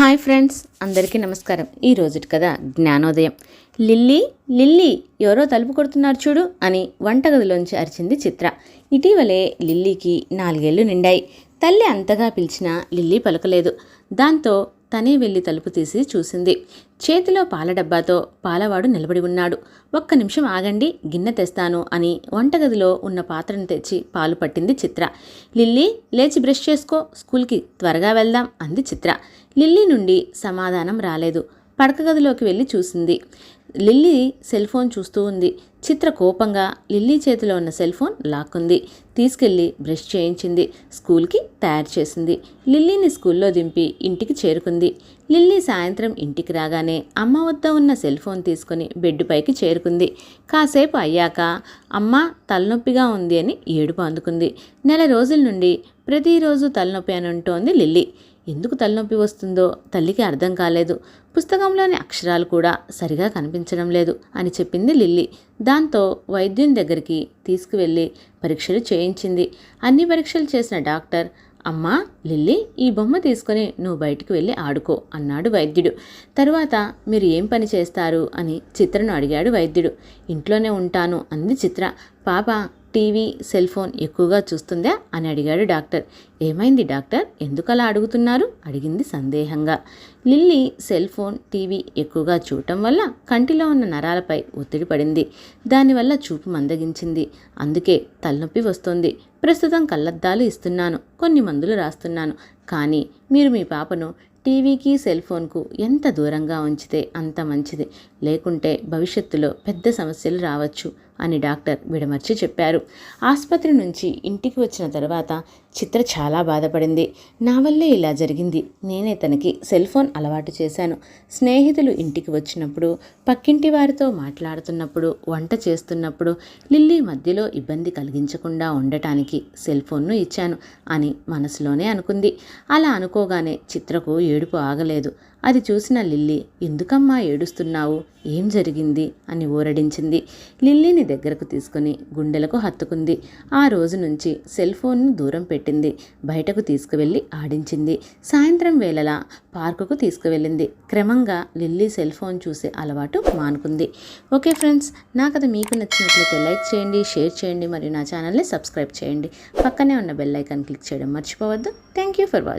Hi friends, అందరికీ నమస్కారం. ఈ రోజుటి కథ జ్ఞానోదయం. లిల్లీ లిల్లీ, ఎవరో తలుపు కొడుతున్నారు చూడు అని వంటగదిలోంచి అరిచింది చిత్ర. ఇటీవలే లిల్లీకి 4 ఏళ్లు నిండాయి. తల్లి అంతగా పిలిచినా లిల్లీ పలకలేదు. దాంతో తనే వెళ్ళి తలుపు తీసి చూసింది. చేతిలో పాల డబ్బాతో పాలవాడు నిలబడి ఉన్నాడు. ఒక్క నిమిషం ఆగండి, గిన్నె తెస్తాను అని వంటగదిలో ఉన్న పాత్రను తెచ్చి పాలు పట్టింది చిత్ర. లిల్లీ, లేచి బ్రష్ చేసుకో, స్కూల్కి త్వరగా వెళ్దాం అంది చిత్ర. లిల్లీ నుండి సమాధానం రాలేదు. పడకగదిలోకి వెళ్ళి చూసింది. లిల్లీ సెల్ ఫోన్ చూస్తూ ఉంది. చిత్ర కోపంగా లిల్లీ చేతిలో ఉన్న సెల్ ఫోన్ లాక్కుంది. తీసుకెళ్లి బ్రష్ చేయించింది. స్కూల్కి తయారు చేసింది. లిల్లీని స్కూల్లో దింపి ఇంటికి చేరుకుంది. లిల్లీ సాయంత్రం ఇంటికి రాగానే అమ్మ వద్ద ఉన్న సెల్ ఫోన్ తీసుకుని బెడ్ పైకి చేరుకుంది. కాసేపు అయ్యాక అమ్మ, తలనొప్పిగా ఉంది అని ఏడుపు అందుకుంది. నెల రోజుల నుండి ప్రతిరోజు తలనొప్పి అని అంటోంది లిల్లీ. ఎందుకు తలనొప్పి వస్తుందో తల్లికి అర్థం కాలేదు. పుస్తకంలోని అక్షరాలు కూడా సరిగా కనిపించడం లేదు అని చెప్పింది లిల్లీ. దాంతో వైద్యుని దగ్గరికి తీసుకువెళ్ళి పరీక్షలు చేయించింది. అన్ని పరీక్షలు చేసిన డాక్టర్, అమ్మా లిల్లీ, ఈ బొమ్మ తీసుకొని నువ్వు బయటికి వెళ్ళి ఆడుకో అన్నాడు వైద్యుడు. తరువాత మీరు ఏం పని చేస్తారు అని చిత్రను అడిగాడు వైద్యుడు. ఇంట్లోనే ఉంటాను అంది చిత్ర. పాప టీవీ, సెల్ ఫోన్ ఎక్కువగా చూస్తుందా అని అడిగాడు డాక్టర్. ఏమైంది డాక్టర్, ఎందుకు అలా అడుగుతున్నారు అడిగింది సందేహంగా. లిల్లీ సెల్ ఫోన్, టీవీ ఎక్కువగా చూడటం వల్ల కంటిలో ఉన్న నరాలపై ఒత్తిడి పడింది. దానివల్ల చూపు మందగించింది. అందుకే తలనొప్పి వస్తుంది. ప్రస్తుతం కళ్ళద్దాలు ఇస్తున్నాను, కొన్ని మందులు రాస్తున్నాను. కానీ మీరు మీ పాపను టీవీకి, సెల్ ఫోన్కు ఎంత దూరంగా ఉంచితే అంత మంచిది. లేకుంటే భవిష్యత్తులో పెద్ద సమస్యలు రావచ్చు అని డాక్టర్ విడమర్చి చెప్పారు. ఆసుపత్రి నుంచి ఇంటికి వచ్చిన తర్వాత చిత్ర చాలా బాధపడింది. నా వల్లే ఇలా జరిగింది. నేనే తనకి సెల్ ఫోన్ అలవాటు చేశాను. స్నేహితులు ఇంటికి వచ్చినప్పుడు, పక్కింటి వారితో మాట్లాడుతున్నప్పుడు, వంట చేస్తున్నప్పుడు లిల్లీ మధ్యలో ఇబ్బంది కలిగించకుండా ఉండటానికి సెల్ ఫోన్ను ఇచ్చాను అని మనసులోనే అనుకుంది. అలా అనుకోగానే చిత్రకు ఏడుపు ఆగలేదు. అది చూసిన లిల్లీ, ఎందుకమ్మా ఏడుస్తున్నావు, ఏం జరిగింది అని ఊరడించింది. లిల్లీని దగ్గరకు తీసుకుని గుండెలకు హత్తుకుంది. ఆ రోజు నుంచి సెల్ ఫోన్ను దూరం పెట్టింది. బయటకు తీసుకువెళ్ళి ఆడించింది. సాయంత్రం వేళలా పార్కుకు తీసుకువెళ్ళింది. క్రమంగా లిల్లీ సెల్ ఫోన్ చూసే అలవాటు మానుకుంది. ఓకే ఫ్రెండ్స్, నా కథ మీకు నచ్చినట్లయితే లైక్ చేయండి, షేర్ చేయండి మరియు నా ఛానల్ని సబ్స్క్రైబ్ చేయండి. పక్కనే ఉన్న బెల్ ఐకాన్ క్లిక్ చేయడం మర్చిపోవద్దు. Thank you for watching.